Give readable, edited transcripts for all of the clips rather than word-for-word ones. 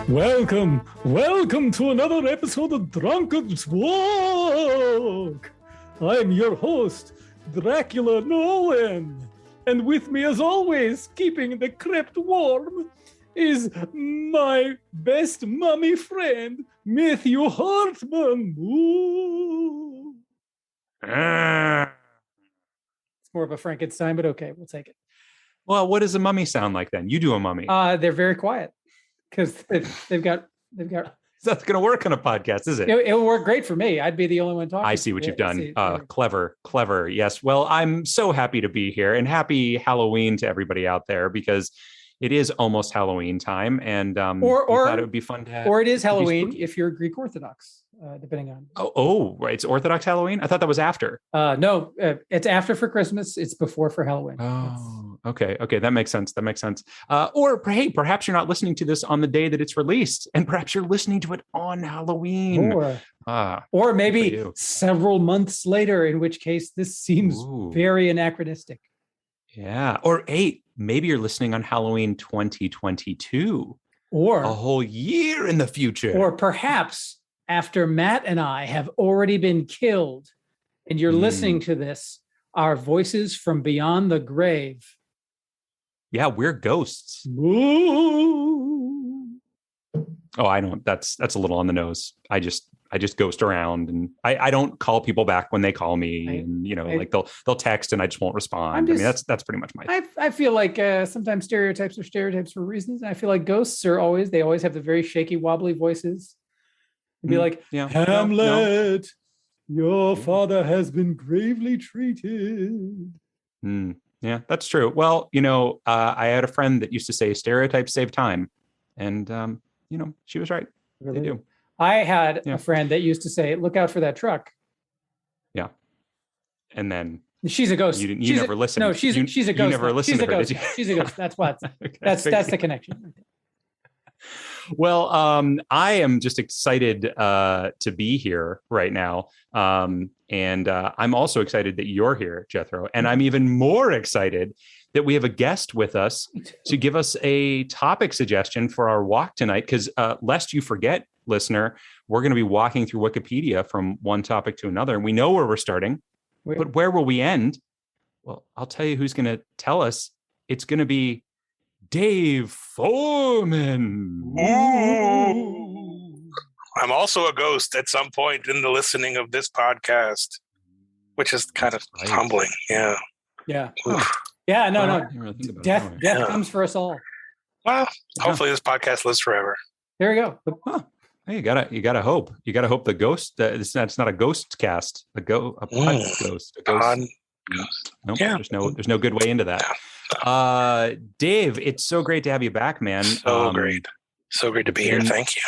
Welcome to another episode of Drunkard's Walk. I'm your host, Dracula Nolan. And with me, as always, keeping the crypt warm, is my best mummy friend, Matthew Hartman. Ooh. It's more of a Frankenstein, but okay, we'll take it. Well, what does a mummy sound like then? You do a mummy. They're very quiet because they've got. That's going to work on a podcast, is it? It'll work great for me. I'd be the only one talking. I see what you've done. Clever. Yes. Well, I'm so happy to be here, and happy Halloween to everybody out there, because it is almost Halloween time, and or thought it would be fun to have. Or it is Halloween if you're Greek Orthodox, depending on. Oh, right. It's Orthodox Halloween. I thought that was after. No, it's after for Christmas. It's before for Halloween. Oh, okay. That makes sense. Or hey, perhaps you're not listening to this on the day that it's released, and perhaps you're listening to it on Halloween. Or maybe several months later, in which case this seems very anachronistic. Yeah. Or hey, maybe you're listening on Halloween 2022. Or a whole year in the future. Or perhaps after Matt and I have already been killed and you're listening to this, our voices from beyond the grave. Yeah, we're ghosts. Ooh. Oh, I don't. That's a little on the nose. I just ghost around, and I don't call people back when they call me, and like they'll text and I just won't respond. That's pretty much my. I feel like sometimes stereotypes are stereotypes for reasons. And I feel like ghosts are always have the very shaky, wobbly voices. And be like, Hamlet, your father has been gravely treated. Yeah, that's true. Well, I had a friend that used to say stereotypes save time, and she was right. Really? They do. I had a friend that used to say, "Look out for that truck." Yeah, and then she's a ghost. You never listened. No, she's a ghost. You never listened to her, did you? She's a ghost. That's what. That's the connection. Well, I am just excited to be here right now. And I'm also excited that you're here, Jethro. And I'm even more excited that we have a guest with us to give us a topic suggestion for our walk tonight. Because lest you forget, listener, we're going to be walking through Wikipedia from one topic to another. And we know where we're starting, but where will we end? Well, I'll tell you who's going to tell us. It's going to be Dave Forman. Ooh. I'm also a ghost at some point in the listening of this podcast, which is kind of humbling. Yeah. Yeah. Oof. Yeah. No. Death comes for us all. Well, hopefully this podcast lives forever. There we go. Hey, you gotta hope. You gotta hope the ghost. It's not a ghost cast. A ghost. A ghost. Nope, yeah. There's no good way into that. Dave, it's so great to have you back, man. So great to be here. Thank you.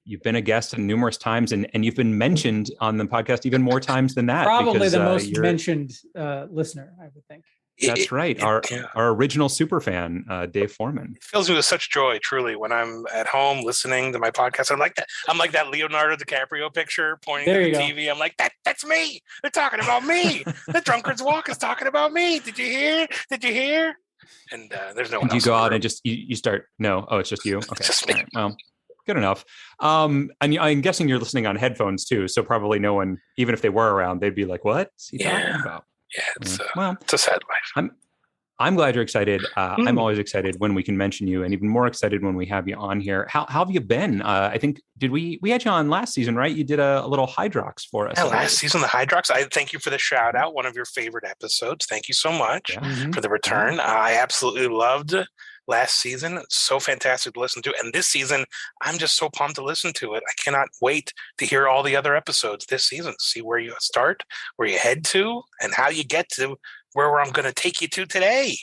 You've been a guest numerous times, and you've been mentioned on the podcast even more times than that. Probably the most mentioned listener, I would think. That's right. Our original super fan, Dave Forman. It fills me with such joy, truly, when I'm at home listening to my podcast. I'm like that Leonardo DiCaprio picture pointing to the TV. I'm like, that's me. They're talking about me. The Drunkard's Walk is talking about me. Did you hear? And there's no one else. You go out and just you start. No, it's just you. Okay, it's just me. Right, well, good enough. And I'm guessing you're listening on headphones too, so probably no one, even if they were around, they'd be like, "What's he talking about?" Yeah, it's a sad life. I'm glad you're excited. I'm always excited when we can mention you, and even more excited when we have you on here. How have you been? I think we had you on last season, right? You did a little Hydrox for us. Yeah, last season, the Hydrox. I thank you for the shout out. One of your favorite episodes. Thank you so much for the return. I absolutely loved last season. It's so fantastic to listen to. And this season, I'm just so pumped to listen to it. I cannot wait to hear all the other episodes this season. See where you start, where you head to, and how you get to where I'm going to take you to today.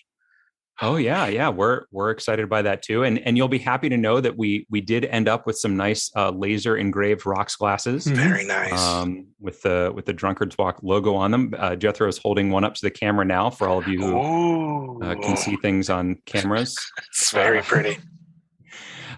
Oh yeah. We're excited by that too. And you'll be happy to know that we did end up with some nice laser engraved rocks glasses. Very nice. With the Drunkard's Walk logo on them. Jethro is holding one up to the camera now for all of you who can see things on cameras. It's very pretty.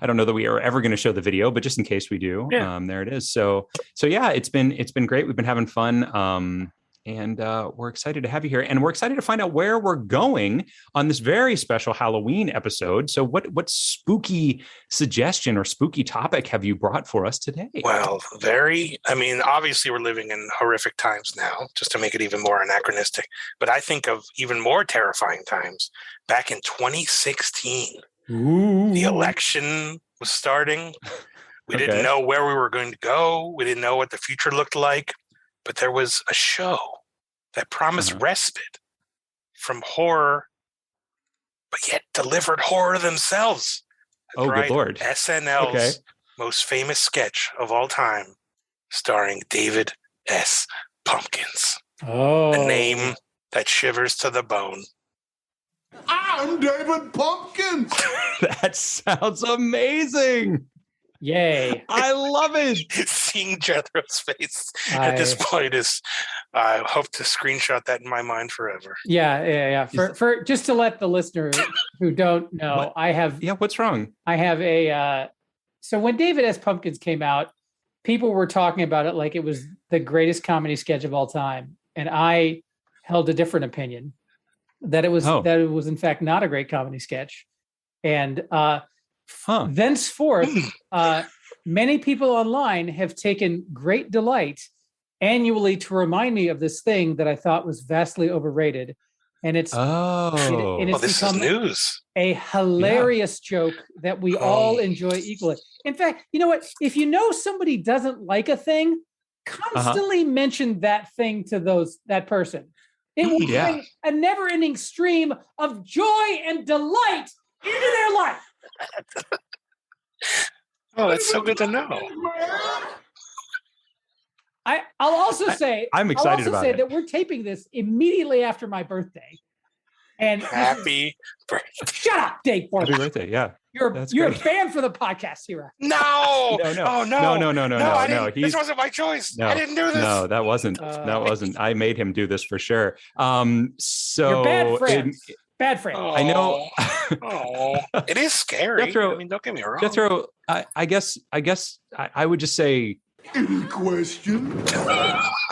I don't know that we are ever going to show the video, but just in case we do, there it is. So yeah, it's been great. We've been having fun. And we're excited to have you here. And we're excited to find out where we're going on this very special Halloween episode. So what spooky suggestion or spooky topic have you brought for us today? Well, obviously we're living in horrific times now, just to make it even more anachronistic. But I think of even more terrifying times back in 2016. Ooh. The election was starting. We didn't know where we were going to go. We didn't know what the future looked like. But there was a show that promised respite from horror, but yet delivered horror themselves. That's right. Good Lord. SNL's most famous sketch of all time, starring David S. Pumpkins. Oh. A name that shivers to the bone. I'm David Pumpkins. That sounds amazing. Yay. I love it. Seeing Jethro's face at this point is, I hope to screenshot that in my mind forever. Yeah. For just to let the listener who don't know, I have. Yeah, what's wrong? I have so when David S. Pumpkins came out, people were talking about it like it was the greatest comedy sketch of all time. And I held a different opinion that it was in fact not a great comedy sketch. And thenceforth, many people online have taken great delight annually to remind me of this thing that I thought was vastly overrated. And it's this become is news. A hilarious joke that we all enjoy equally. In fact, you know what? If you know somebody doesn't like a thing, constantly mention that thing to that person. It will bring a never-ending stream of joy and delight into their life. Oh, that's so good to know. I'll also say I'm excited about it. that we're taping this immediately after my birthday. And happy birthday. Shut up, Dave Forman. Happy birthday, yeah. You're a fan for the podcast, Hira. No. Oh, no. This wasn't my choice. No, I didn't do this. No, that wasn't. I made him do this for sure. So you're bad friends. Bad friend. I know. It is scary. Jethro, don't get me wrong. Jethro, I guess I would just say. Any question?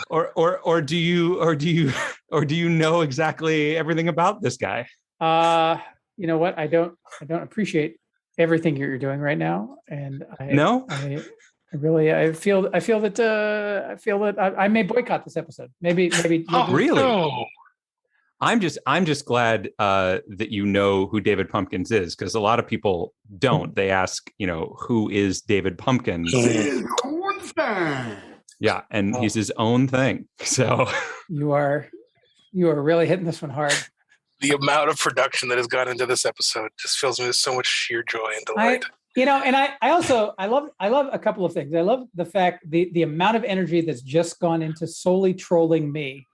Or do you know exactly everything about this guy? You know what? I don't appreciate everything you're doing right now, and I feel that I may boycott this episode. Maybe. Really? No. I'm just glad that you know who David Pumpkins is, because a lot of people don't. They ask, who is David Pumpkins? His own thing. Yeah, and he's his own thing. So you are really hitting this one hard. The amount of production that has gone into this episode just fills me with so much sheer joy and delight. I love a couple of things. I love the fact the amount of energy that's just gone into solely trolling me.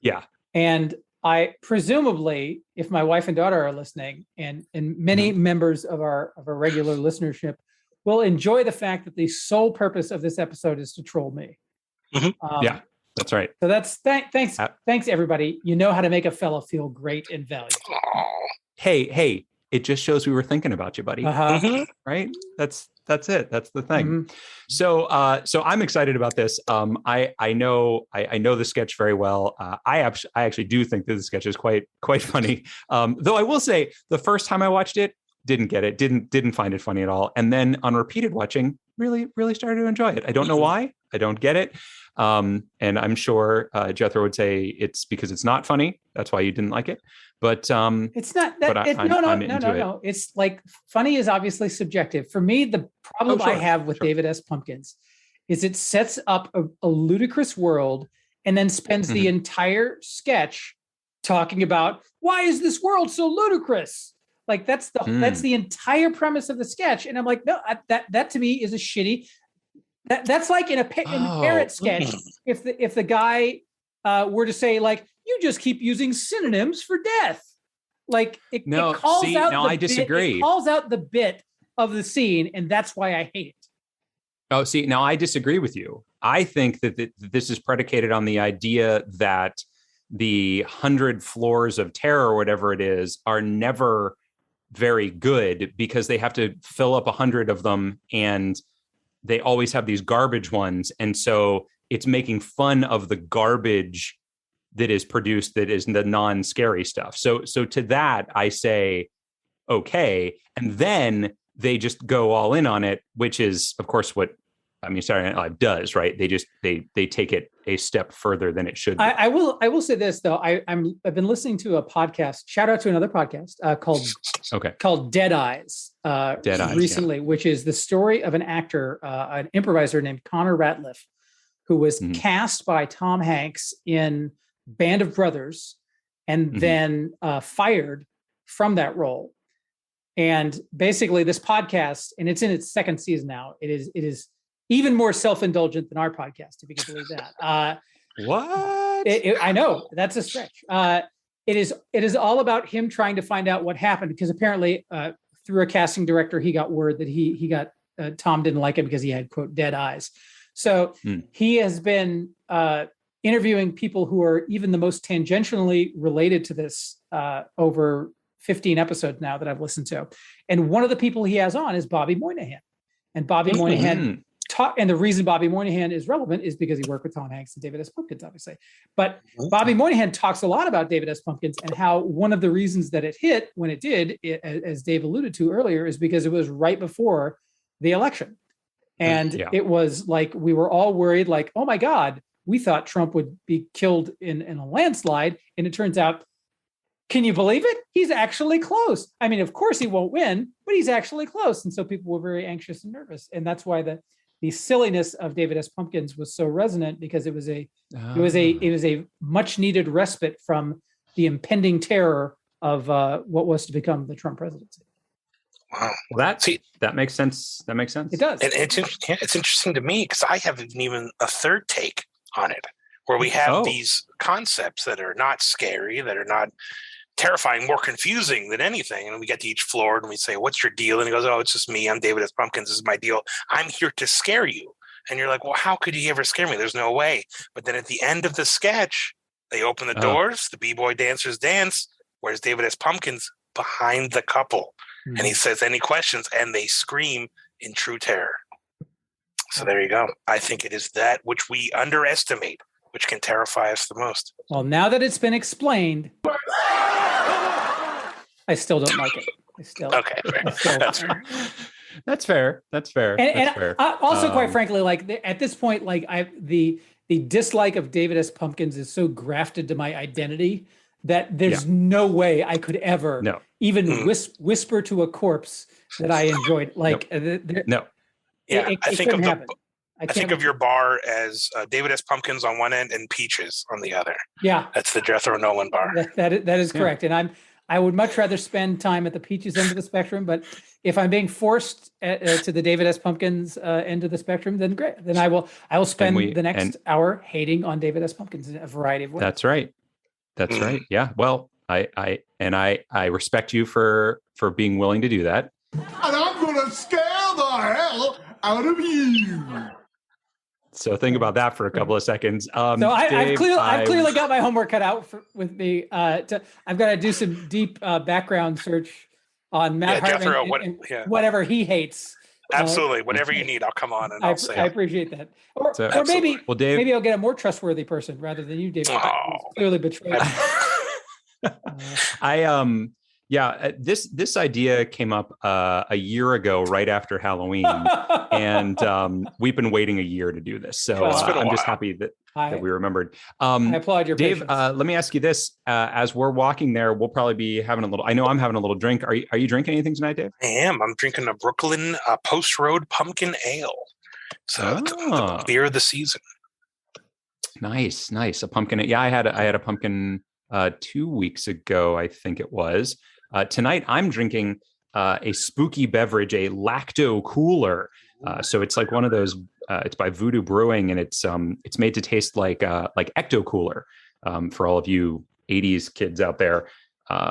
Yeah. And I presumably, if my wife and daughter are listening, and many members of our regular listenership will enjoy the fact that the sole purpose of this episode is to troll me. Yeah, that's right. So that's thanks everybody. You know how to make a fella feel great and valued. Hey, it just shows we were thinking about you, buddy. Right? That's it. That's the thing. So I'm excited about this. I know the sketch very well. I actually do think that the sketch is quite funny. Though I will say the first time I watched it, didn't get it, didn't find it funny at all. And then on repeated watching, really started to enjoy it. I don't know why. I don't get it. And I'm sure Jethro would say it's because it's not funny. That's why you didn't like it. But it's not that. No. It's like funny is obviously subjective. For me, the problem I have with David S. Pumpkins is it sets up a ludicrous world and then spends the entire sketch talking about why is this world so ludicrous. Like that's the entire premise of the sketch, and I'm like, no, that to me is a shitty. That's like in a parrot sketch. If the guy were to say like, you just keep using synonyms for death, like it calls out. No, I disagree. It calls out the bit of the scene, and that's why I hate it. Oh, see, now I disagree with you. I think that this is predicated on the idea that the 100 floors of terror, or whatever it is, are never very good because they have to fill up 100 of them, and they always have these garbage ones. And so it's making fun of the garbage that is produced that is the non-scary stuff. So to that, I say, okay. And then they just go all in on it, which is, of course, what Saturday Night Live does, right? They take it a step further than it should be. I will say this though. I've been listening to a podcast. Shout out to another podcast called Dead Eyes. Recently, which is the story of an actor, an improviser named Connor Ratliff, who was cast by Tom Hanks in Band of Brothers, and then fired from that role. And basically, this podcast, and it's in its second season now. It is even more self-indulgent than our podcast, if you can believe that. What? I know that's a stretch. It is all about him trying to find out what happened, because apparently through a casting director, he got word that he got Tom didn't like him because he had, quote, dead eyes. So he has been interviewing people who are even the most tangentially related to this over 15 episodes now that I've listened to. And one of the people he has on is Bobby Moynihan. And Bobby Moynihan and the reason Bobby Moynihan is relevant is because he worked with Tom Hanks and David S. Pumpkins, obviously. But Bobby Moynihan talks a lot about David S. Pumpkins and how one of the reasons that it hit when it did, as Dave alluded to earlier, is because it was right before the election. And it was like, we were all worried, like, oh my God, we thought Trump would be killed in a landslide. And it turns out, can you believe it? He's actually close. I mean, of course he won't win, but he's actually close. And so people were very anxious and nervous. And that's why the silliness of David S. Pumpkins was so resonant, because it was a much needed respite from the impending terror of what was to become the Trump presidency. Wow. Well, that makes sense. That makes sense. It does. And it's interesting to me because I have even a third take on it, where we have these concepts that are not scary, that are not terrifying, more confusing than anything. And we get to each floor and we say, what's your deal? And he goes, oh, it's just me. I'm David S. Pumpkins. This is my deal. I'm here to scare you. And you're like, well, how could he ever scare me? There's no way. But then at the end of the sketch, they open the doors, the b-boy dancers dance. Where's David S. Pumpkins? Behind the couple. And he says, any questions? And they scream in true terror. So there you go. I think it is that which we underestimate, which can terrify us the most. Well, now that it's been explained, I still don't like it. Okay. That's fair. That's fair. And also, quite frankly, like at this point, like the dislike of David S. Pumpkins is so grafted to my identity that there's no way I could ever even whisper to a corpse that I enjoyed. Like no. Yeah, I think of your bar as David S. Pumpkins on one end and Peaches on the other. Yeah, that's the Jethro Nolan bar. That is correct. And I would much rather spend time at the Peaches end of the spectrum. But if I'm being forced to the David S. Pumpkins end of the spectrum, then great. Then I will spend the next hour hating on David S. Pumpkins in a variety of ways. That's right. That's right. Yeah. Well, I respect you for being willing to do that. And I'm gonna scare the hell out of you. So think about that for a couple of seconds. I've clearly got my homework cut out with me. I've got to do some deep background search on Matt Hartman and whatever he hates. Absolutely, whatever you need, I'll come on and I'll say. I appreciate that. Or maybe, Dave, maybe I'll get a more trustworthy person rather than you, David. Clearly betrayed. This idea came up a year ago, right after Halloween, and we've been waiting a year to do this. So I'm just happy that we remembered. I applaud your Dave. patience. Let me ask you this: as we're walking there, we'll probably be having a little. I know I'm having a little drink. Are you drinking anything tonight, Dave? I am. I'm drinking a Brooklyn Post Road Pumpkin Ale. So the beer of the season. Nice. A pumpkin. Yeah, I had a pumpkin 2 weeks ago, I think it was. Tonight, I'm drinking a spooky beverage, a lacto cooler. So it's like one of those. It's by Voodoo Brewing, and it's made to taste like Ecto Cooler for all of you '80s kids out there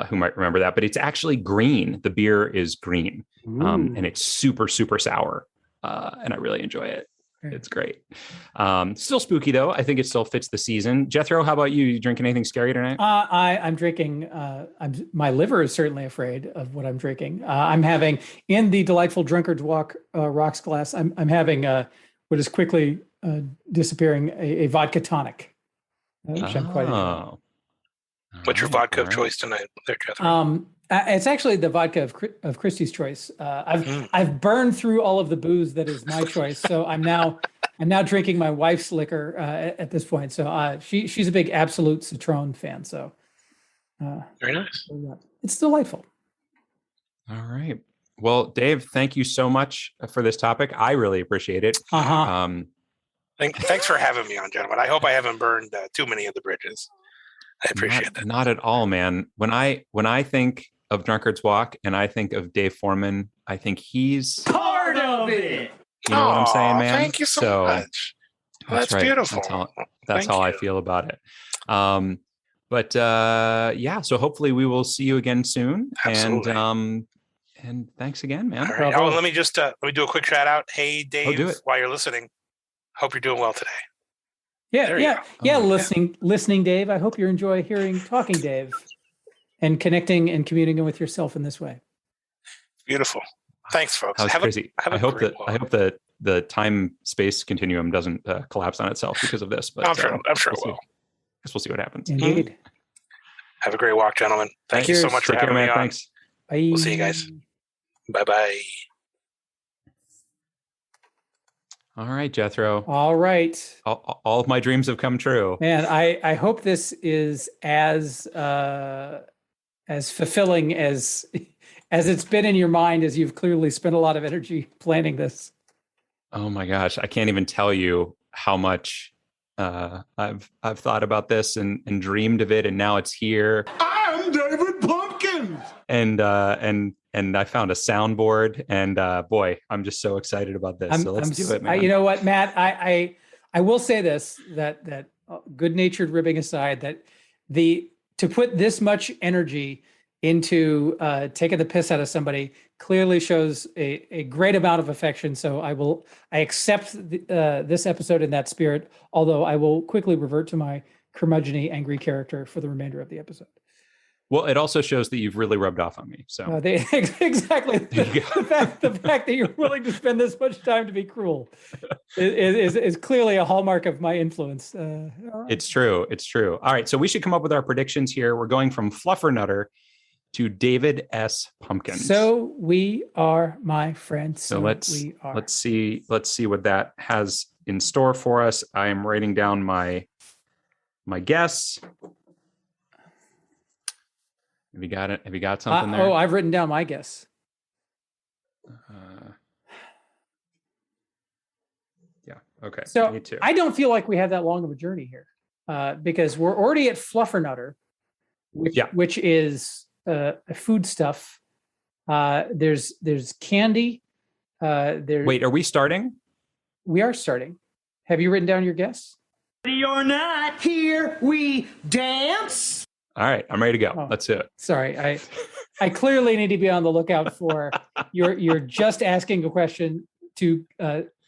who might remember that. But it's actually green. The beer is green, and it's super sour, and I really enjoy it. It's great. Still spooky though. I think it still fits the season. Jethro, how about you? You drinking anything scary tonight? I'm drinking. My liver is certainly afraid of what I'm drinking. I'm having in the delightful Drunkard's Walk rocks glass. I'm having what is quickly disappearing a vodka tonic, which I'm quite enjoying. What's your vodka of choice tonight, there, Jethro? It's actually the vodka of Christy's choice. I've burned through all of the booze that is my choice, so I'm now drinking my wife's liquor at this point. So she's a big Absolute Citron fan. So very nice. It's delightful. All right. Well, Dave, thank you so much for this topic. I really appreciate it. Thanks for having me on, gentlemen. I hope I haven't burned too many of the bridges. I appreciate that. Not at all, man. When I think of Drunkard's Walk and I think of Dave Forman, I think he's part of it. You know what I'm saying, man? Thank you so much. That's right. beautiful. That's how I feel about it. So hopefully we will see you again soon. Absolutely. And thanks again, man. All right. Let me do a quick shout out. Hey, Dave, while you're listening, hope you're doing well today. Listening, Dave. I hope you enjoy hearing Talking Dave and connecting and communing with yourself in this way. Beautiful. Thanks, folks. That was crazy. I hope that the time-space continuum doesn't collapse on itself because of this. But I'm sure it will. I guess we'll see what happens. Indeed. Have a great walk, gentlemen. Thank you so much for having me on. Thanks. Bye. We'll see you guys. Bye-bye. All right, Jethro. All right. All of my dreams have come true. Man, I hope this is as fulfilling as it's been in your mind, as you've clearly spent a lot of energy planning this. Oh my gosh, I can't even tell you how much I've thought about this and dreamed of it, and now it's here. I'm David Pumpkins. And I found a soundboard, and boy, I'm just so excited about this. So let's do it, man. You know what, Matt? I will say this, that good-natured ribbing aside, that to put this much energy into taking the piss out of somebody clearly shows a great amount of affection. So I accept this episode in that spirit, although I will quickly revert to my curmudgeon-y, angry character for the remainder of the episode. Well, it also shows that you've really rubbed off on me. So exactly. The fact that you're willing to spend this much time to be cruel is clearly a hallmark of my influence. Right. It's true. All right. So we should come up with our predictions here. We're going from Fluffernutter to David S. Pumpkins. So we are, my friends. So let's see what that has in store for us. I am writing down my guess. Have you got it? Have you got something there? Oh, I've written down my guess. Yeah. Okay. So me too. I don't feel like we have that long of a journey here, because we're already at Fluffernutter, which is a food stuff. There's candy. Wait, are we starting? We are starting. Have you written down your guess? Ready or not, here we dance. All right, I'm ready to go. Let's do it. Sorry, I clearly need to be on the lookout for you're just asking a question to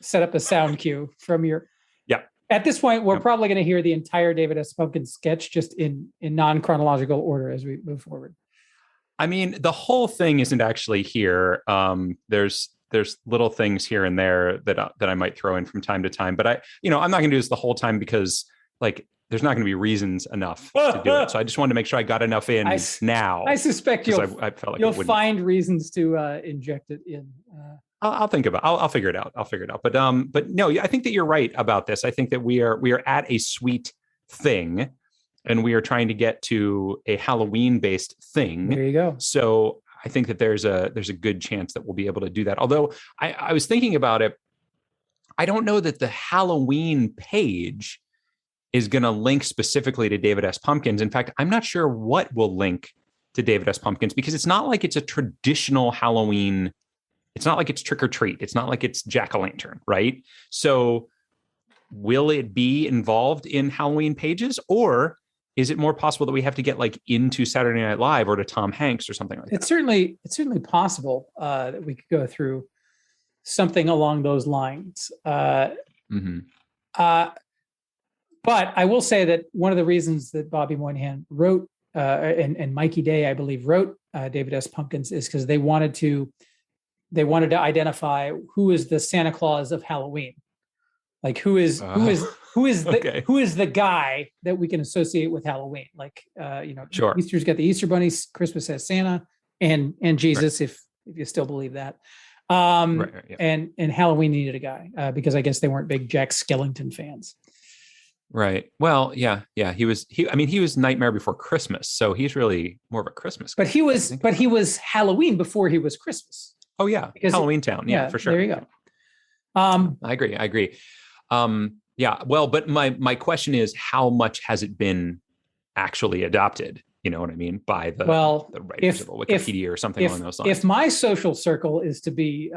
set up a sound cue from your. Yeah. At this point, we're probably going to hear the entire David S. Pumpkins sketch just in non-chronological order as we move forward. I mean, the whole thing isn't actually here. There's little things here and there that I might throw in from time to time, but I'm not going to do this the whole time because there's not going to be reasons enough to do it. So I just wanted to make sure I got enough in now. I suspect I felt like you'll find reasons to inject it in. I'll think about. I'll figure it out. But no, I think that you're right about this. I think that we are at a sweet thing, and we are trying to get to a Halloween-based thing. There you go. So I think that there's a good chance that we'll be able to do that. Although I was thinking about it, I don't know that the Halloween page is going to link specifically to David S. Pumpkins. In fact, I'm not sure what will link to David S. Pumpkins, because it's not like it's a traditional Halloween. It's not like it's trick or treat. It's not like it's jack-o'-lantern, right? So will it be involved in Halloween pages, or is it more possible that we have to get into Saturday Night Live or to Tom Hanks or something like that? It's certainly possible that we could go through something along those lines. But I will say that one of the reasons that Bobby Moynihan wrote and Mikey Day, I believe, wrote David S. Pumpkins is because they wanted to identify who is the Santa Claus of Halloween. Like who is Okay. who is the guy that we can associate with Halloween? Like Sure. Easter's got the Easter bunny, Christmas has Santa and Jesus, if you still believe that. Yeah. And Halloween needed a guy because I guess they weren't big Jack Skellington fans. Right. Well, yeah. He was Nightmare Before Christmas, so he's really more of a Christmas guy. But he was Halloween before he was Christmas. Oh yeah, because Halloween Town. Yeah, for sure. There you go. I agree. Yeah. Well, but my question is, how much has it been actually adopted? You know what I mean by the writers of Wikipedia or something along those lines. If my social circle is to be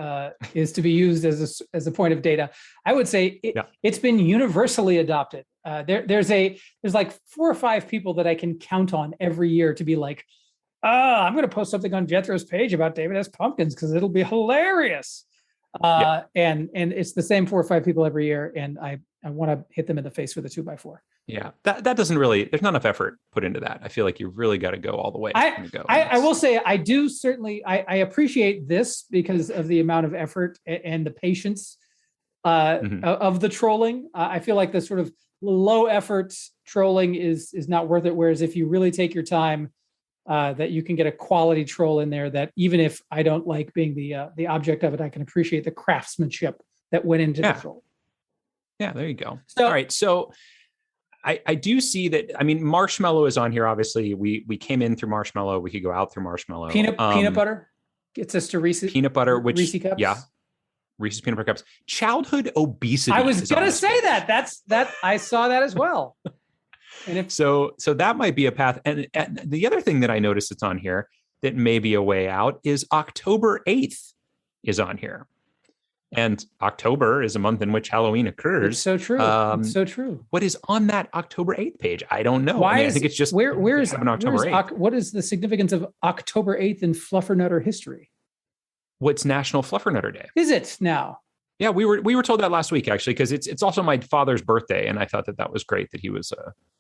used as a point of data, I would say it's been universally adopted. There's like 4 or 5 people that I can count on every year to be like, I'm going to post something on Jethro's page about David S. Pumpkins because it'll be hilarious. And it's the same 4 or 5 people every year, and I want to hit them in the face with a 2x4. Yeah, that doesn't really. There's not enough effort put into that. I feel like you've really got to go all the way. I will say I do certainly I appreciate this because of the amount of effort and the patience of the trolling. I feel like the sort of low effort trolling is not worth it. Whereas if you really take your time, that you can get a quality troll in there that even if I don't like being the object of it, I can appreciate the craftsmanship that went into the troll. Yeah, there you go. All right, so. I do see that. I mean, Marshmallow is on here. Obviously, we came in through Marshmallow. We could go out through Marshmallow. Peanut butter gets us to Reese's. Peanut butter, which Reese's cups. Yeah, Reese's peanut butter cups. Childhood obesity. I was gonna say that. That's I saw that as well. And so that might be a path. And the other thing that I noticed that's on here that may be a way out is October 8th is on here. And October is a month in which Halloween occurs. It's so true. It's so true. What is on that October 8th page? I don't know. Why I think it's just where is October 8th. What is the significance of October 8th in Fluffernutter history? What's National Fluffernutter Day? Is it now? Yeah, we were told that last week actually, because it's also my father's birthday, and I thought that was great that he was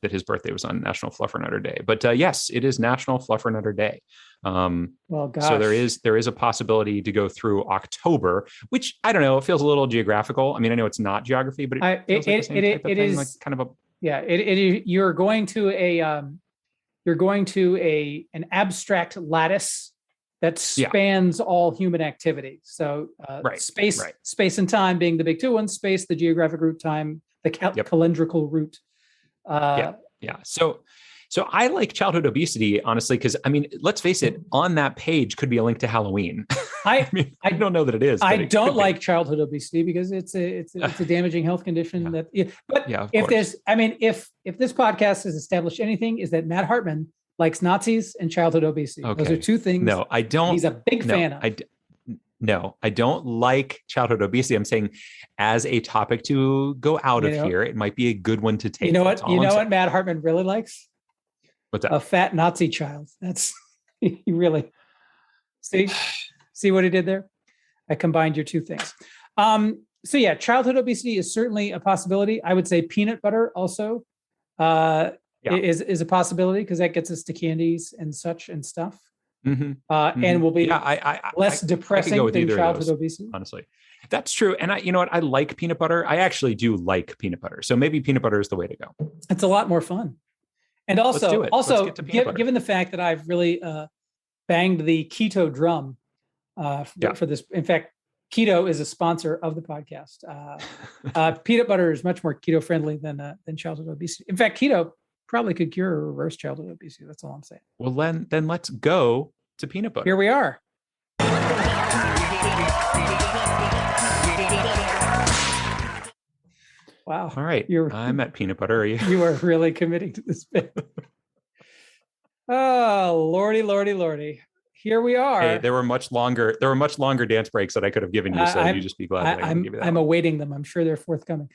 that his birthday was on National Fluffernutter Day. But yes, it is National Fluffernutter Day. Well, gosh. So there is a possibility to go through October, which I don't know. It feels a little geographical. I mean, I know it's not geography, but it is like kind of a You're going to an abstract lattice that spans all human activity. So space and time being the big two ones, space, the geographic root, time, the calendrical root. So I like childhood obesity, honestly, because I mean, let's face it, on that page could be a link to Halloween. I don't know that it is. I don't like childhood obesity because it's a damaging health condition if this podcast has established anything, is that Matt Hartman likes Nazis and childhood obesity. Okay. Those are two things. No, I don't. He's a big fan of. No, I don't like childhood obesity. I'm saying as a topic to go out of here, it might be a good one to take. You know what? What Matt Hartman really likes? What's that? A fat Nazi child. That's he really see what he did there? I combined your two things. So yeah, childhood obesity is certainly a possibility. I would say peanut butter also is a possibility because that gets us to candies and such and stuff. And will be less depressing than childhood obesity. Honestly, that's true. And I like peanut butter. I actually do like peanut butter. So maybe peanut butter is the way to go. It's a lot more fun. And also given the fact that I've really banged the keto drum for this. In fact, keto is a sponsor of the podcast. Peanut butter is much more keto friendly than childhood obesity. In fact, keto probably could cure or reverse childhood obesity. That's all I'm saying. Well, then let's go to peanut butter. Here we are. Wow. All right. I'm at peanut butter. Are you? You are really committing to this bit. Oh, Lordy. Here we are. Hey, there were much longer dance breaks that I could have given you. So you just be glad that I didn't give you that. I'm awaiting them. I'm sure they're forthcoming.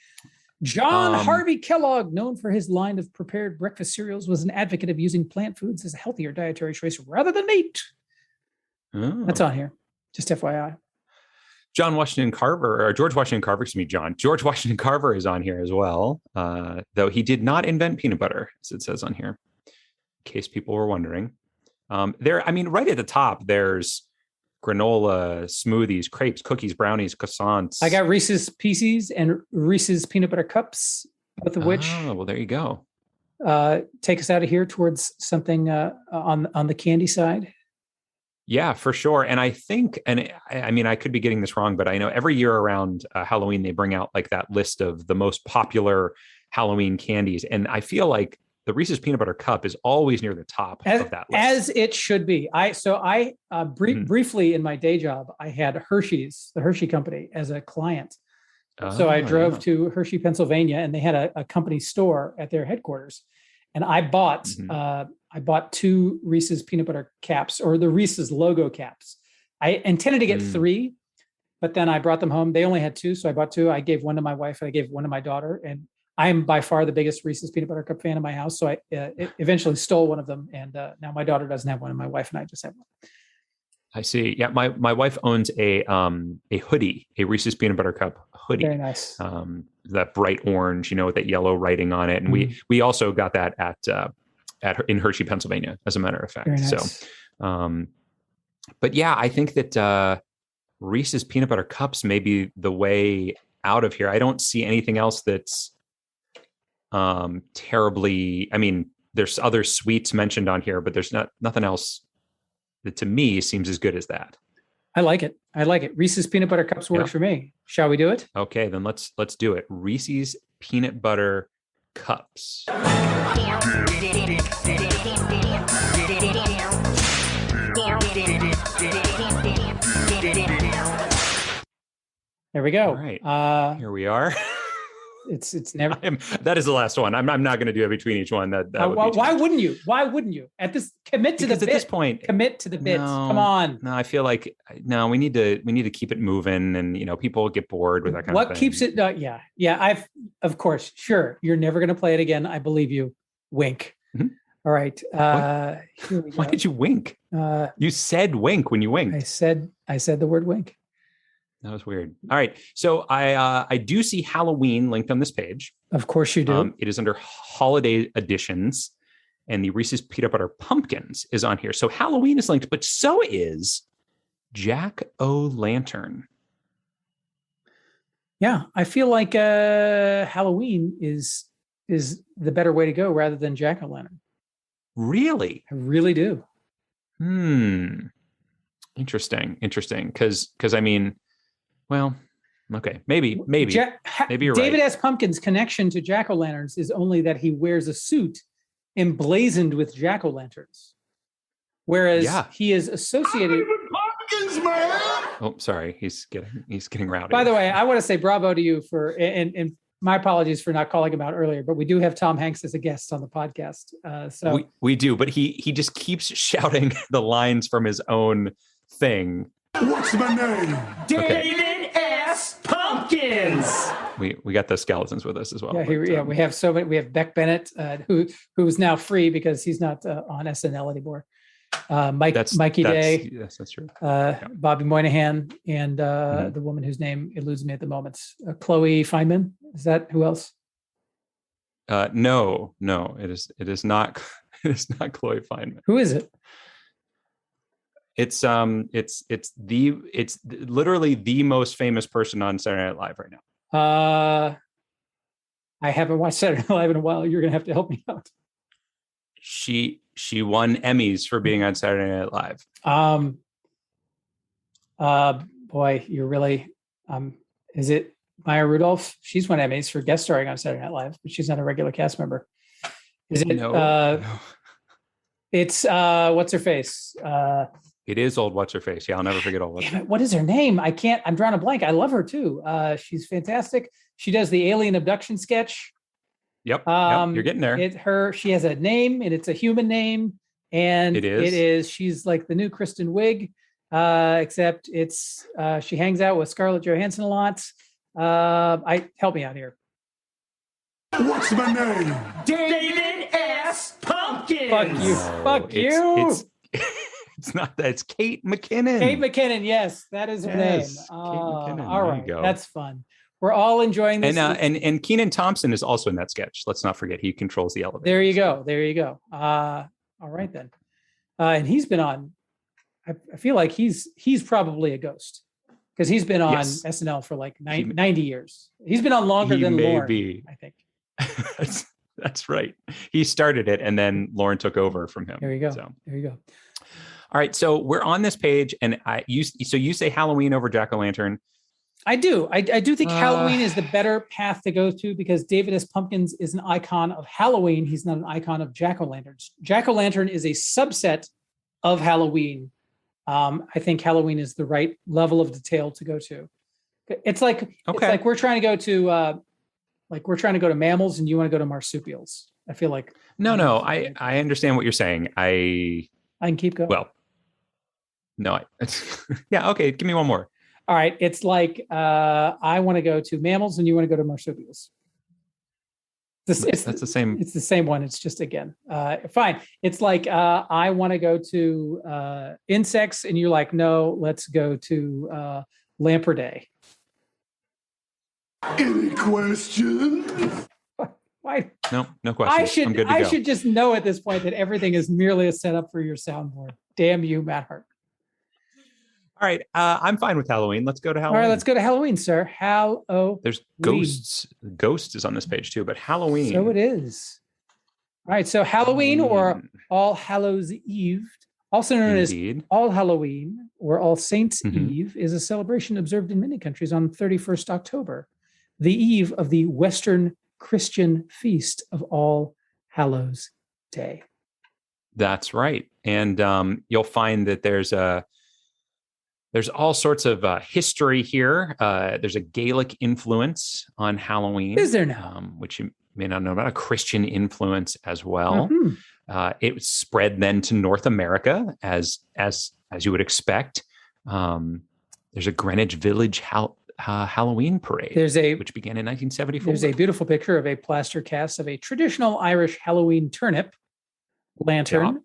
John Harvey Kellogg, known for his line of prepared breakfast cereals, was an advocate of using plant foods as a healthier dietary choice rather than meat. Oh. That's on here. Just FYI. George Washington Carver is on here as well, though he did not invent peanut butter, as it says on here, in case people were wondering. Right at the top, there's granola, smoothies, crepes, cookies, brownies, croissants. I got Reese's Pieces and Reese's Peanut Butter Cups, both of which. Oh, well, there you go. Take us out of here towards something on the candy side. Yeah, for sure. And I think, and I mean, I could be getting this wrong, but I know every year around Halloween, they bring out like that list of the most popular Halloween candies. And I feel like the Reese's Peanut Butter Cup is always near the top of that list. As it should be. Briefly in my day job, I had Hershey's, the Hershey Company, as a client. So I drove to Hershey, Pennsylvania, and they had a company store at their headquarters. And I bought 2 Reese's peanut butter caps, or the Reese's logo caps. I intended to get 3, but then I brought them home. They only had 2, so I bought 2. I gave one to my wife, and I gave one to my daughter. And I am by far the biggest Reese's peanut butter cup fan in my house. So I eventually stole one of them, and now my daughter doesn't have one, and my wife and I just have one. I see. Yeah, my wife owns a hoodie, a Reese's Peanut Butter Cup hoodie. Very nice. That bright orange, with that yellow writing on it, and we also got that in Hershey, Pennsylvania, as a matter of fact. Very nice. So, but yeah, I think that Reese's Peanut Butter Cups may be the way out of here. I don't see anything else that's terribly. I mean, there's other sweets mentioned on here, but there's nothing else that to me seems as good as that. I like it. Reese's Peanut Butter Cups works for me. Shall we do it? Okay, then let's do it. Reese's Peanut Butter Cups. There we go. All right. Here we are. It's never. That is the last one. I'm not going to do it between each one. Why wouldn't you? Why wouldn't you? Commit to the bit. At this point, commit to the bit. Come on. No, I feel like we need to keep it moving, and people get bored with that kind of thing. What keeps it? Yeah. Of course, sure. You're never going to play it again. I believe you. Wink. Mm-hmm. All right. Here we go. Why did you wink? You said wink when you winked. I said the word wink. That was weird. All right. So I do see Halloween linked on this page. Of course you do. It is under holiday editions, and the Reese's Peanut Butter Pumpkins is on here. So Halloween is linked, but so is Jack-o'-lantern. Yeah. I feel like Halloween is the better way to go rather than Jack-o'-lantern. Really? I really do. Interesting. Because I mean, well, okay, maybe you're right. David S. Pumpkin's connection to jack-o'-lanterns is only that he wears a suit emblazoned with jack-o'-lanterns, whereas he is associated. Pumpkins, man. Oh, sorry, he's getting rowdy. By the way, I want to say bravo to you for and my apologies for not calling him out earlier, but we do have Tom Hanks as a guest on the podcast. So we do, but he just keeps shouting the lines from his own thing. What's my name? David S. Pumpkins. We got the skeletons with us as well. Yeah, we have so many. We have Beck Bennett, who's now free because he's not on SNL anymore. Mikey Day. Yes, that's true. Bobby Moynihan, and the woman whose name eludes me at the moment, Chloe Feynman. Is that who else? No, it is not. It is not Chloe Feynman. Who is it? It's literally the most famous person on Saturday Night Live right now. I haven't watched Saturday Night Live in a while. You're gonna have to help me out. She won Emmys for being on Saturday Night Live. Boy, you're really is it Maya Rudolph? She's won Emmys for guest starring on Saturday Night Live, but she's not a regular cast member. Is it no. It's what's her face? It is old what's her face. Yeah, I'll never forget old what's her face. What is her name? I'm drawing a blank. I love her too. She's fantastic. She does the alien abduction sketch. Yep, you're getting there. She has a name, and it's a human name, and it is. She's like the new Kristen Wiig, except it's she hangs out with Scarlett Johansson a lot. Help me out here. What's my name? David S. Pumpkins. Fuck you. It's not that. It's Kate McKinnon. Kate McKinnon. Yes, that is her name. Kate McKinnon. All right, that's fun. We're all enjoying this. And Kenan Thompson is also in that sketch. Let's not forget he controls the elevator. There you go. All right then. And he's been on. I feel like he's probably a ghost because he's been on Yes. SNL for like 90 years. He's been on longer He than may Lauren, be. I think. That's right. He started it, and then Lauren took over from him. There you go. So. There you go. All right, so we're on this page, and you say Halloween over Jack-o'-lantern. I do. I do think Halloween is the better path to go to because David S. Pumpkins is an icon of Halloween. He's not an icon of jack-o'-lanterns. Jack-o'-lantern is a subset of Halloween. I think Halloween is the right level of detail to go to. It's like we're trying to go to mammals and you want to go to marsupials. I feel like no. I understand what you're saying. I can keep going. Well, no. Yeah. Okay. Give me one more. All right. It's like I want to go to mammals and you want to go to marsupials. That's the same. It's the same one. It's just again. Fine. It's like I want to go to insects and you're like, no, let's go to Lampreday. Any questions? Why? No questions. I should just know at this point that everything is merely a setup for your soundboard. Damn you, Matt Hart. All right, I'm fine with Halloween. Let's go to Halloween. All right, let's go to Halloween, sir. Halloween. There's ghosts. Ghost is on this page too, but Halloween. So it is. All right, so Halloween or All Hallows Eve, also known as All Halloween or All Saints Eve, is a celebration observed in many countries on 31st October, the eve of the Western Christian feast of All Hallows Day. That's right. And you'll find that there's all sorts of history here. There's a Gaelic influence on Halloween. Is there now? Which you may not know about, a Christian influence as well. Mm-hmm. It spread then to North America as you would expect. There's a Greenwich Village Halloween parade, which began in 1974. There's a beautiful preceder of a plaster cast of a traditional Irish Halloween turnip lantern,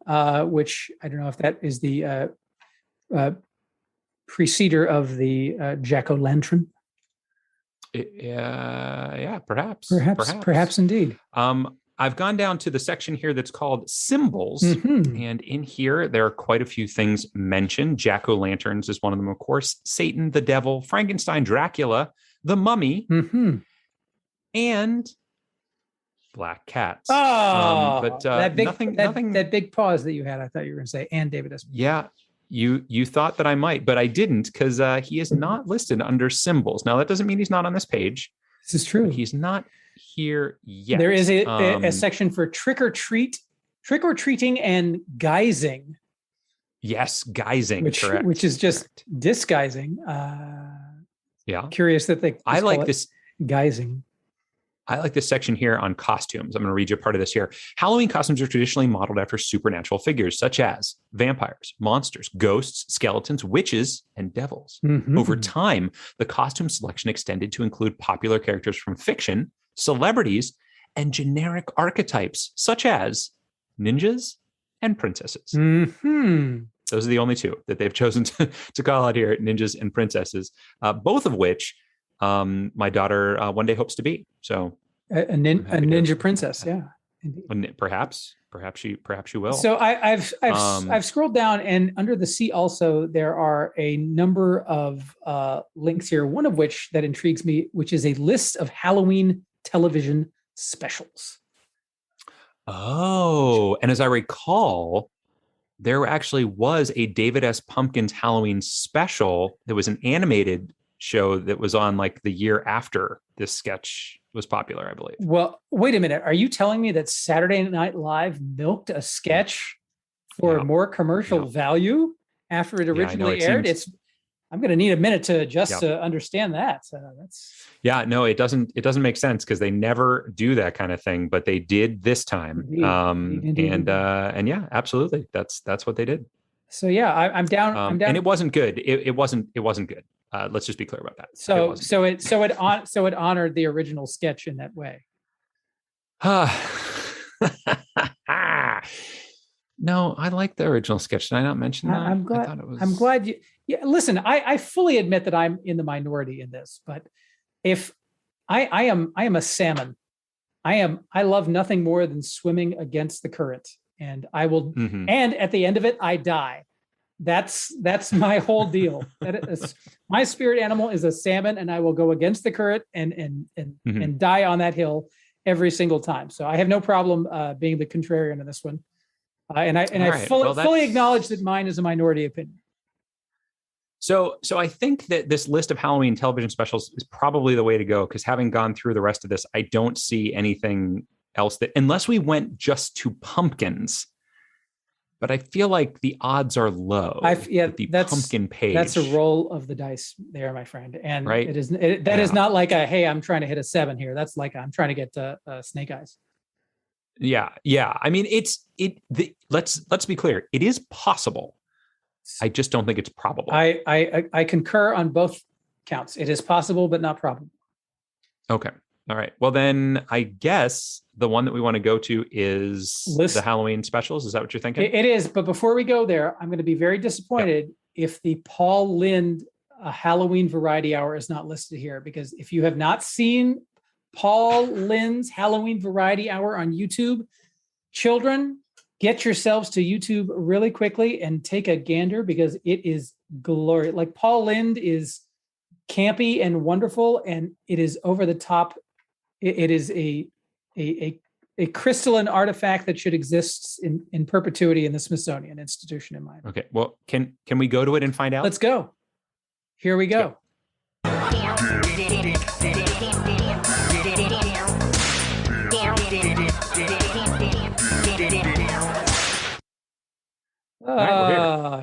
which I don't know if that is the preceder of the jack-o'-lantern. Yeah, perhaps indeed. I've gone down to the section here that's called symbols. And in here, there are quite a few things mentioned. Jack-o'-lanterns is one of them, of course. Satan, the devil, Frankenstein, Dracula, the mummy, and black cats. But that big pause that you had, I thought you were going to say, and David S. Yeah, you thought that I might, but I didn't, because he is not listed under symbols. Now, that doesn't mean he's not on this page. This is true. He's not here yet. There is a section for trick or treating and guising. Yes, guising, correct. Which is just disguising. Curious that I like this guising. I like this section here on costumes. I'm going to read you a part of this here. Halloween costumes are traditionally modeled after supernatural figures such as vampires, monsters, ghosts, skeletons, witches, and devils. Over time, the costume selection extended to include popular characters from fiction, celebrities, and generic archetypes such as ninjas and princesses. Those are the only two that they've chosen to call out here, ninjas and princesses, both of which my daughter one day hopes to be. So a ninja princess, yeah. Indeed. Perhaps she will. So I've scrolled down, and under the C also there are a number of links here. One of which that intrigues me, which is a list of Halloween television specials. Oh, and as I recall, there actually was a David S. Pumpkins Halloween special. There was an animated show that was on like the year after this sketch was popular, I believe. Well, wait a minute. Are you telling me that Saturday Night Live milked a sketch for more commercial value after it originally aired? I'm going to need a minute to to understand that. It doesn't make sense because they never do that kind of thing, but they did this time. Indeed. And yeah, absolutely. That's what they did. So yeah, I'm down. I'm down. And it wasn't good. It wasn't good. Let's just be clear about that. So it honored the original sketch in that way. No, I like the original sketch. Did I not mention that? I'm glad you. Yeah, listen, I fully admit that I'm in the minority in this, but if I am a salmon, I love nothing more than swimming against the current, and I will. And at the end of it, I die. That's my whole deal. That is, my spirit animal is a salmon, and I will go against the current and die on that hill every single time. So I have no problem being the contrarian in this one. I fully acknowledge that mine is a minority opinion. So I think that this list of Halloween television specials is probably the way to go, because having gone through the rest of this, I don't see anything else that, unless we went just to pumpkins. But I feel like the odds are low. That's pumpkin page. That's a roll of the dice there, my friend. And right? It is not like hey, I'm trying to hit a 7 here. That's like I'm trying to get snake eyes. Yeah. I mean, let's be clear. It is possible. I just don't think it's probable. I concur on both counts. It is possible, but not probable. Okay. All right. Well, then I guess the one that we want to go to is the Halloween specials. Is that what you're thinking? It is. But before we go there, I'm going to be very disappointed if the Paul Lynde Halloween Variety Hour is not listed here, because if you have not seen Paul Lynde's Halloween Variety Hour on YouTube, children, get yourselves to YouTube really quickly and take a gander, because it is glorious. Like, Paul Lynde is campy and wonderful, and it is over the top. It is a crystalline artifact that should exist in perpetuity in the Smithsonian Institution, in my opinion. Okay. Well, can we go to it and find out? Let's go. Here we go.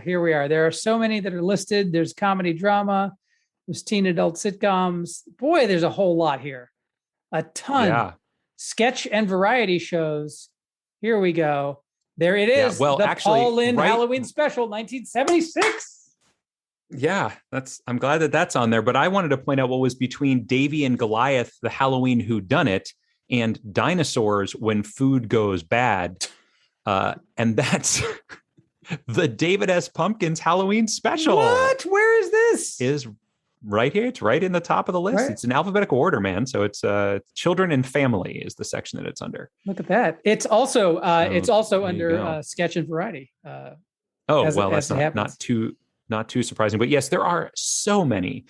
Here we are. There are so many that are listed. There's comedy drama. There's teen adult sitcoms. Boy, there's a whole lot here. A ton. Yeah. Sketch and variety shows. Here we go. There it is. Yeah, well, the actually, Paul Lynde Halloween Special, 1976. Yeah, I'm glad that that's on there. But I wanted to point out what was between Davy and Goliath, the Halloween Whodunit, and Dinosaurs When Food Goes Bad. And that's the David S. Pumpkins Halloween Special. What? Where is this? Is right here. It's right in the top of the list. Right. It's in alphabetical order, man. So it's children and family is the section that it's under. Look at that. It's also under sketch and variety. That's not too surprising. But yes, there are so many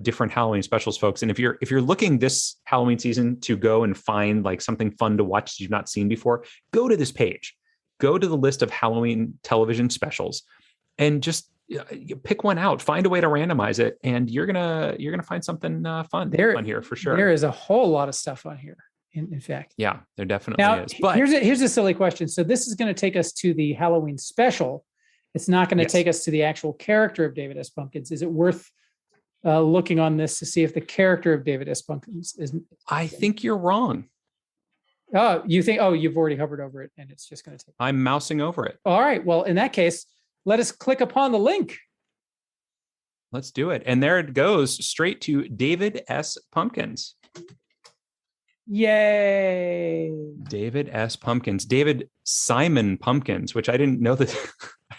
different Halloween specials, folks. And if you're looking this Halloween season to go and find like something fun to watch that you've not seen before, go to this page. Go to the list of Halloween television specials and just pick one out. Find a way to randomize it, and you're gonna find something fun on here for sure. There is a whole lot of stuff on here. In fact, yeah, there definitely is. But here's a silly question. So this is going to take us to the Halloween special. It's not going to take us to the actual character of David S. Pumpkins. Is it worth looking on this to see if the character of David S. Pumpkins is? I think you're wrong. Oh, you think? Oh, you've already hovered over it, and it's just going to take. I'm mousing over it. All right. Well, in that case, let us click upon the link. Let's do it, and there it goes straight to David S. Pumpkins. Yay! David S. Pumpkins, David Simon Pumpkins, which I didn't know that.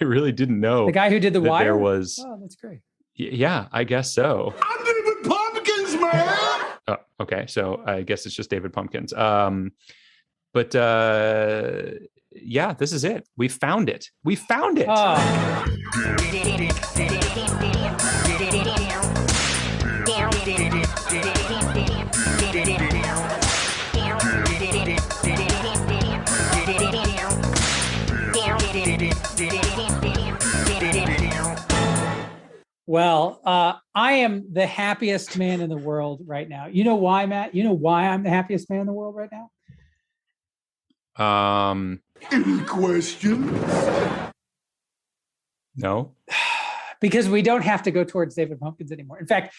I really didn't know. The guy who did The Wire? There was. Oh, that's great. Yeah, I guess so. I'm David Pumpkins, man. Oh, okay. So I guess it's just David Pumpkins. But yeah, this is it. We found it. Oh. Well, I am the happiest man in the world right now. You know why, Matt? You know why I'm the happiest man in the world right now? Any questions? No. Because we don't have to go towards David Pumpkins anymore. In fact,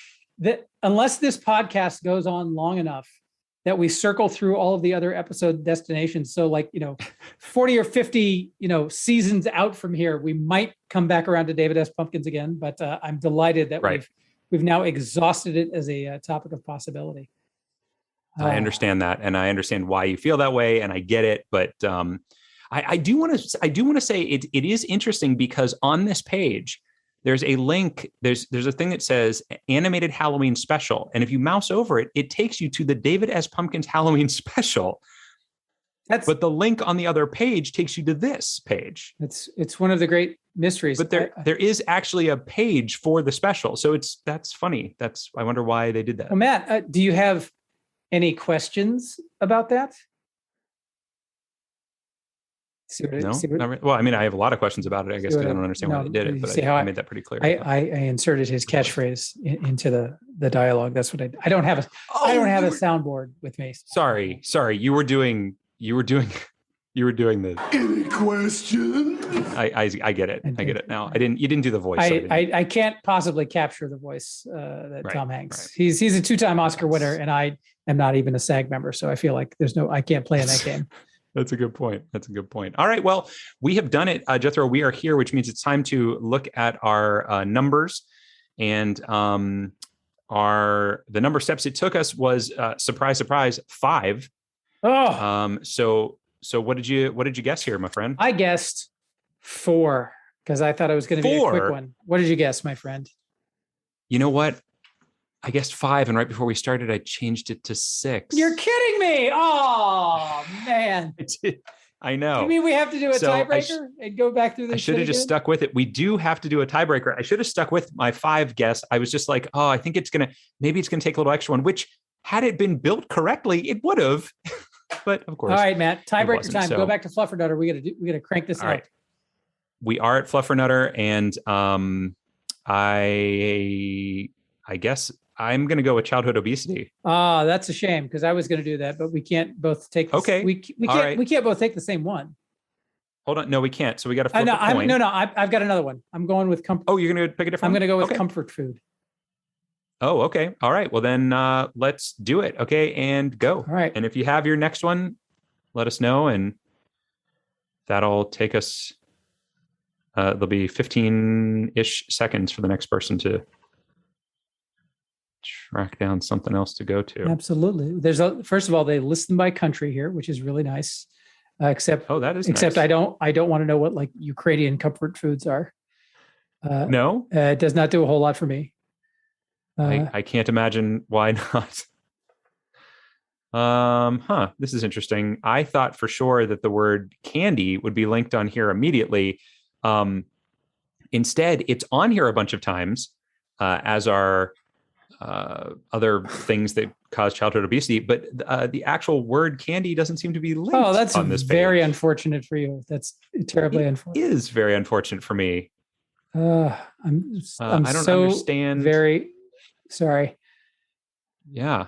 unless this podcast goes on long enough that we circle through all of the other episode destinations. So 40 or 50, seasons out from here, we might come back around to David S. Pumpkins again, but I'm delighted that we've now exhausted it as a topic of possibility. I understand that. And I understand why you feel that way. And I get it. But I do want to say it is interesting because on this page, there's a link. There's a thing that says animated Halloween special. And if you mouse over it, it takes you to the David S. Pumpkins Halloween special. But the link on the other page takes you to this page. It's one of the great mysteries. But there is actually a page for the special. So that's funny. I wonder why they did that. Well, Matt, do you have any questions about that? No. Well, I mean, I have a lot of questions about it, I guess, because I don't understand why they did it, but I made that pretty clear. I inserted his catchphrase into the dialogue. That's what I don't have a soundboard with me. Sorry. You were doing the Any question? I get it. I get it now. You didn't do the voice. I can't possibly capture the voice that Tom Hanks. Right. He's a 2-time Oscar winner, and I am not even a SAG member, so I feel like I can't play in that game. That's a good point. All right. Well, we have done it, Jethro. We are here, which means it's time to look at our numbers, and the number of steps it took us was surprise, 5. Oh. So what did you guess here, my friend? I guessed 4 because I thought it was going to be a quick one. What did you guess, my friend? You know what? I guessed 5, and right before we started, I changed it to 6. You're kidding me! Oh man! I know. You mean we have to do a tiebreaker and go back through this? I should have just stuck with it. We do have to do a tiebreaker. I should have stuck with my 5 guess. I was just like, I think maybe it's gonna take a little extra one. Which, had it been built correctly, it would have. But of course. All right, Matt. Tiebreaker time. So, go back to Fluffernutter. We gotta crank this out. Right. We are at Fluffernutter, and I guess I'm going to go with childhood obesity. That's a shame because I was going to do that, but we can't both take. Okay, we can't both take the same one. Hold on, no, we can't. So we got to flip a coin. I've got another one. I'm going with comfort. Oh, you're going to pick a different. I'm going to go with comfort food. Oh, okay, all right. Well, then let's do it. Okay, and go. All right. And if you have your next one, let us know, and that'll take us. There'll be 15-ish seconds for the next person to track down something else to go to. Absolutely. First of all, they list them by country here, which is really nice. Except nice. I don't want to know what like Ukrainian comfort foods are. No, it does not do a whole lot for me. I can't imagine why not. This is interesting. I thought for sure that the word candy would be linked on here immediately. Instead, it's on here a bunch of times, as are other things that cause childhood obesity, but the actual word candy doesn't seem to be linked on this page. Very unfortunate for you. That's terribly unfortunate. It is very unfortunate for me. I'm I don't understand. Very sorry. Yeah,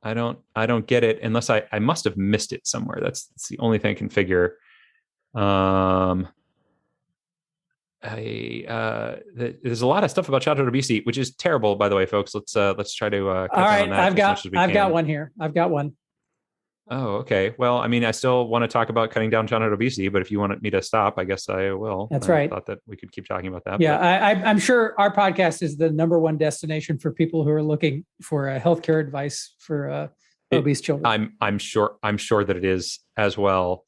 I don't get it unless I must have missed it somewhere. That's the only thing I can figure. There's a lot of stuff about childhood obesity, which is terrible, by the way, folks. Let's try to cut down on that. I've got one here. I've got one. Oh, okay. Well, I mean, I still want to talk about cutting down childhood obesity, but if you want me to stop, I guess I will. That's right. I thought that we could keep talking about that. Yeah, I'm sure our podcast is the number one destination for people who are looking for healthcare advice for obese children. I'm sure that it is as well.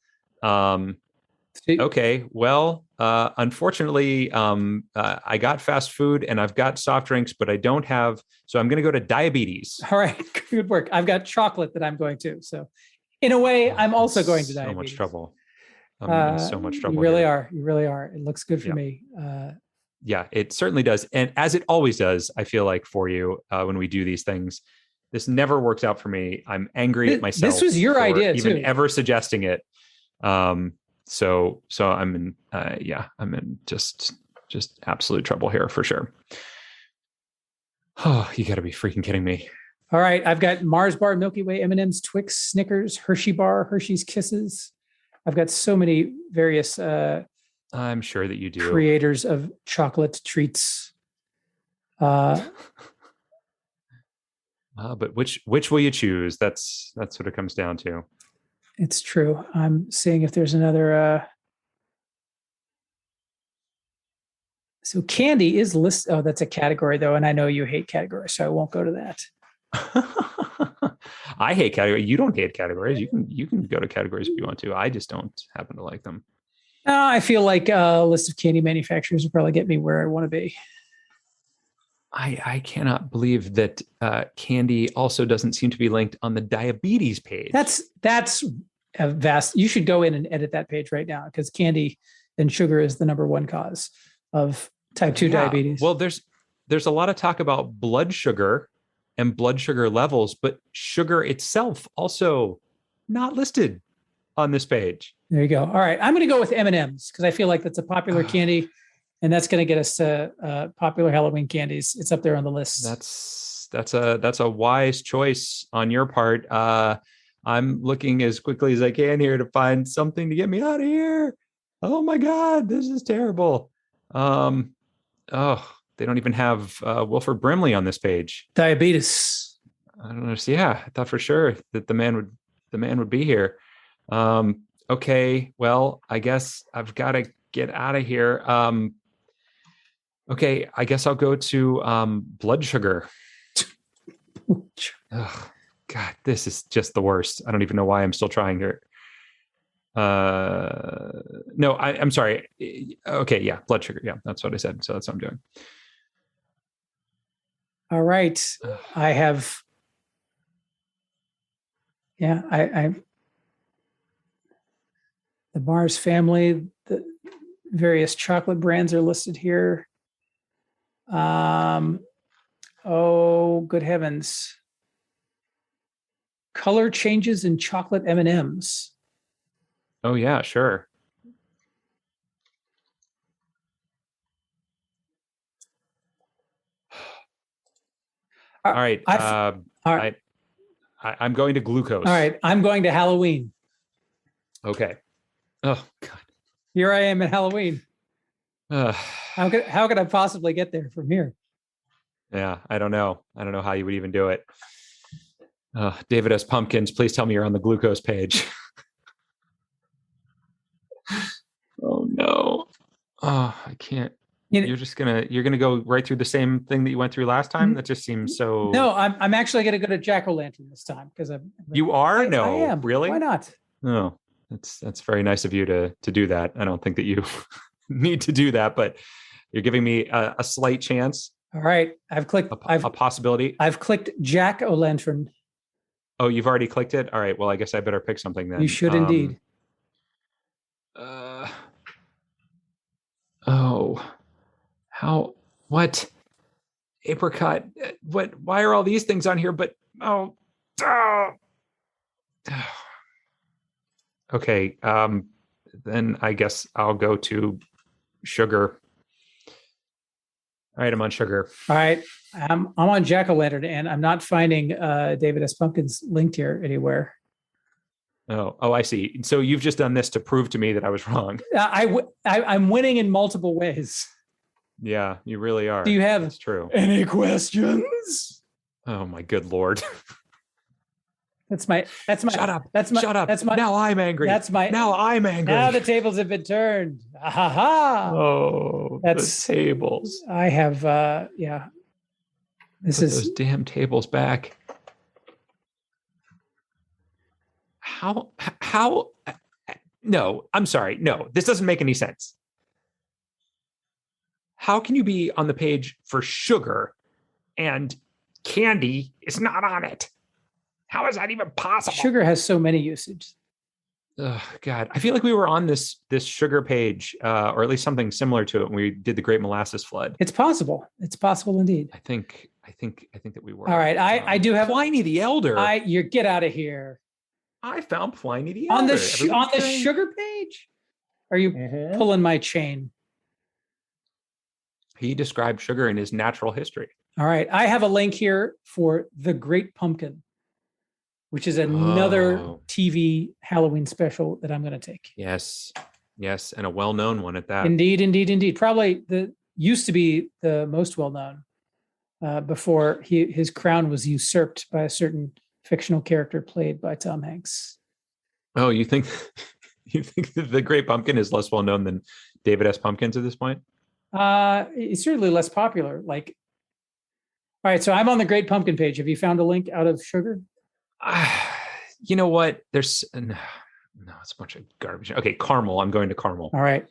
Okay. Well, unfortunately, I got fast food and I've got soft drinks, but I don't have. So I'm going to go to diabetes. All right. Good work. I've got chocolate that I'm going to. So in a way, I'm also going to diabetes. So much trouble. I'm in so much trouble. You really are. You really are. It looks good for me. Yeah, it certainly does. And as it always does, I feel like for you, when we do these things, this never works out for me. I'm angry at myself. This was your idea even too. Ever suggesting it. So I'm in, I'm in just absolute trouble here for sure. Oh, you gotta be freaking kidding me. All right. I've got Mars bar, Milky Way, M&M's, Twix, Snickers, Hershey bar, Hershey's Kisses. I've got so many various, I'm sure that you do, creators of chocolate treats. But which will you choose? That's what it comes down to. It's true. I'm seeing if there's another. So candy is listed. Oh, that's a category though. And I know you hate categories, so I won't go to that. I hate categories. You don't hate categories. You can go to categories if you want to. I just don't happen to like them. I feel like a list of candy manufacturers will probably get me where I want to be. I cannot believe that candy also doesn't seem to be linked on the diabetes page. That's a vast. You should go in and edit that page right now because candy and sugar is the number one cause of type 2 diabetes. Well, there's a lot of talk about blood sugar and blood sugar levels, but sugar itself also not listed on this page. There you go. All right, I'm going to go with M&Ms because I feel like that's a popular candy, and that's going to get us to popular Halloween candies. It's up there on the list. That's a wise choice on your part. I'm looking as quickly as I can here to find something to get me out of here. Oh my God, this is terrible. They don't even have Wilford Brimley on this page. Diabetes. I don't know. Yeah, I thought for sure that the man would be here. Okay, well, I guess I've got to get out of here. Okay, I guess I'll go to blood sugar. Oh, God, this is just the worst. I don't even know why I'm still trying here. No, I'm sorry. Okay, yeah, blood sugar. Yeah, that's what I said. So that's what I'm doing. All right. I have. Yeah, I the Mars family, the various chocolate brands are listed here. Oh, good heavens. Color changes in chocolate M&Ms. Oh, yeah, sure. All right. I'm going to glucose. All right. I'm going to Halloween. Okay. Oh, God. Here I am at Halloween. How could I possibly get there from here? Yeah, I don't know. I don't know how you would even do it. David S. Pumpkins, please tell me you're on the glucose page. Oh, no. Oh, I can't. You're gonna go right through the same thing that you went through last time. That just seems so. No, I'm actually gonna go to Jack-o'-lantern this time because You are? I No, am. Really? Why not? Oh, that's very nice of you to do that. I don't think that you need to do that, but you're giving me a slight chance. All right, I've clicked a possibility. I've clicked Jack-o'-lantern. Oh, you've already clicked it. All right. Well, I guess I better pick something then. You should indeed. What? Apricot. What? Why are all these things on here? But, okay. Then I guess I'll go to sugar. All right. I'm on sugar. All right. I'm on Jack-o'-lantern and I'm not finding David S. Pumpkins linked here anywhere. Oh, I see. So you've just done this to prove to me that I was wrong. I'm winning in multiple ways. Yeah, you really are. Do you have That's true. any questions? Oh my good Lord. That's my Shut up. Shut up. That's my Now I'm angry. Now I'm angry. Now the tables have been turned. Ha ha. Oh, that's the tables. I have yeah. This Put is those damn tables back. How no, I'm sorry. No, this doesn't make any sense. How can you be on the page for sugar and candy is not on it? How is that even possible? Sugar has so many usages. Oh, God, I feel like we were on this sugar page, or at least something similar to it when we did the Great Molasses Flood. It's possible. It's possible indeed. I think that we were. All right, I do have Pliny the Elder. You get out of here. I found Pliny the on Elder the sugar page. Are you pulling my chain? He described sugar in his natural history. All right, I have a link here for The Great Pumpkin, which is another TV Halloween special that I'm going to take. Yes, and a well-known one at that. Indeed. Probably used to be the most well-known before his crown was usurped by a certain fictional character played by Tom Hanks. Oh, you think that The Great Pumpkin is less well-known than David S. Pumpkins at this point? It's certainly less popular. All right, so I'm on the Great Pumpkin page. Have you found a link out of sugar? You know what? There's no, it's a bunch of garbage. Okay, caramel. I'm going to caramel. All right.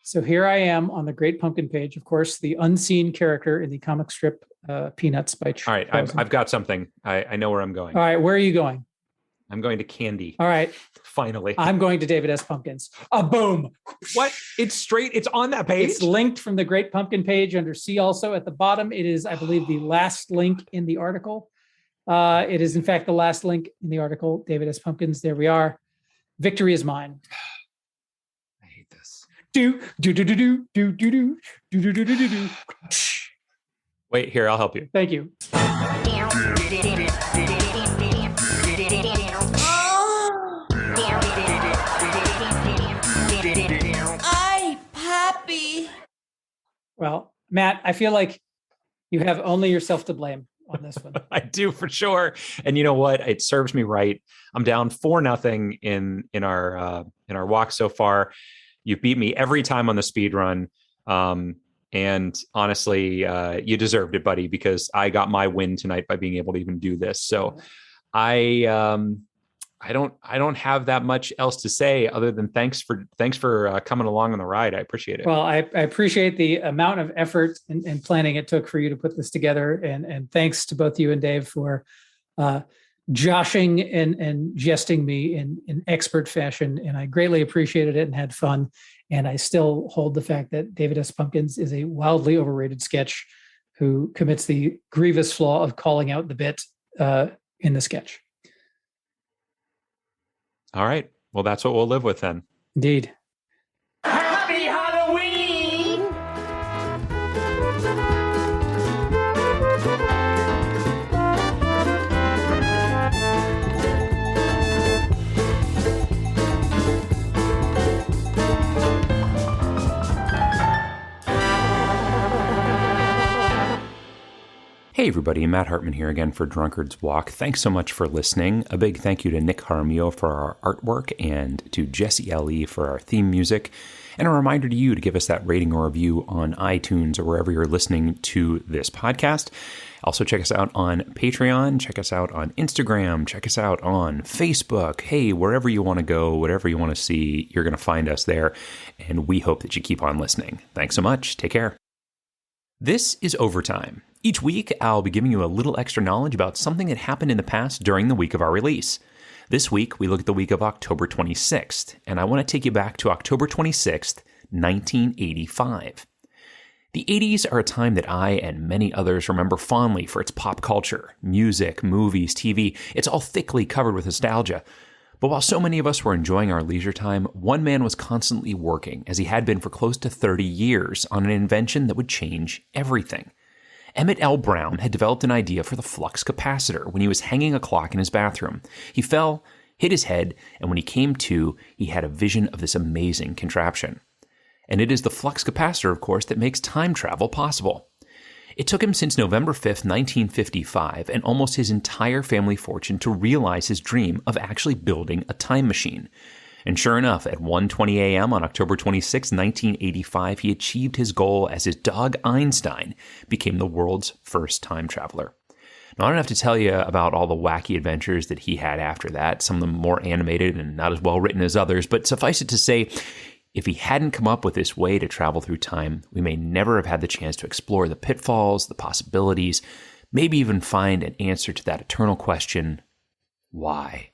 So here I am on the Great Pumpkin page. Of course, the unseen character in the comic strip Peanuts by. All right, I've got something. I know where I'm going. All right, where are you going? I'm going to Candy. All right. Finally. I'm going to David S. Pumpkins. Boom. What? It's straight. It's on that page? It's linked from the Great Pumpkin page under C also at the bottom. It is, I believe, the last link in the article. It is, in fact, the last link in the article. David S. Pumpkins. There we are. Victory is mine. I hate this. Do, do, do, do, do, do, do, do, do, do, do, do, do. Wait, here, I'll help you. Thank you. Well, Matt, I feel like you have only yourself to blame on this one. I do for sure. And you know what? It serves me right. I'm down 4-0 in our walk so far. You beat me every time on the speed run. And honestly, you deserved it, buddy, because I got my win tonight by being able to even do this. So I don't have that much else to say other than thanks for coming along on the ride. I appreciate it. Well, I appreciate the amount of effort and planning it took for you to put this together. And thanks to both you and Dave for joshing and jesting me in expert fashion. And I greatly appreciated it and had fun. And I still hold the fact that David S. Pumpkins is a wildly overrated sketch who commits the grievous flaw of calling out the bit in the sketch. All right. Well, that's what we'll live with then. Indeed. Happy Halloween! Hey everybody, Matt Hartman here again for Drunkard's Walk. Thanks so much for listening. A big thank you to Nick Jaramillo for our artwork and to Jesse L.E. for our theme music. And a reminder to you to give us that rating or review on iTunes or wherever you're listening to this podcast. Also check us out on Patreon, check us out on Instagram, check us out on Facebook. Hey, wherever you want to go, whatever you want to see, you're going to find us there. And we hope that you keep on listening. Thanks so much. Take care. This is Overtime. Each week, I'll be giving you a little extra knowledge about something that happened in the past during the week of our release. This week, we look at the week of October 26th, and I want to take you back to October 26th, 1985. The 80s are a time that I and many others remember fondly for its pop culture, music, movies, TV. It's all thickly covered with nostalgia. But while so many of us were enjoying our leisure time, one man was constantly working, as he had been for close to 30 years, on an invention that would change everything. Emmett L. Brown had developed an idea for the flux capacitor when he was hanging a clock in his bathroom. He fell, hit his head, and when he came to, he had a vision of this amazing contraption. And it is the flux capacitor, of course, that makes time travel possible. It took him since November 5th, 1955, and almost his entire family fortune to realize his dream of actually building a time machine. And sure enough, at 1:20 a.m. on October 26, 1985, he achieved his goal as his dog Einstein became the world's first time traveler. Now, I don't have to tell you about all the wacky adventures that he had after that, some of them more animated and not as well written as others, but suffice it to say, if he hadn't come up with this way to travel through time, we may never have had the chance to explore the pitfalls, the possibilities, maybe even find an answer to that eternal question, why?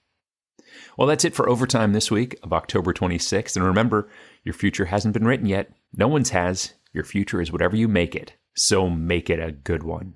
Well, that's it for Overtime this week of October 26th. And remember, your future hasn't been written yet. No one's has. Your future is whatever you make it. So make it a good one.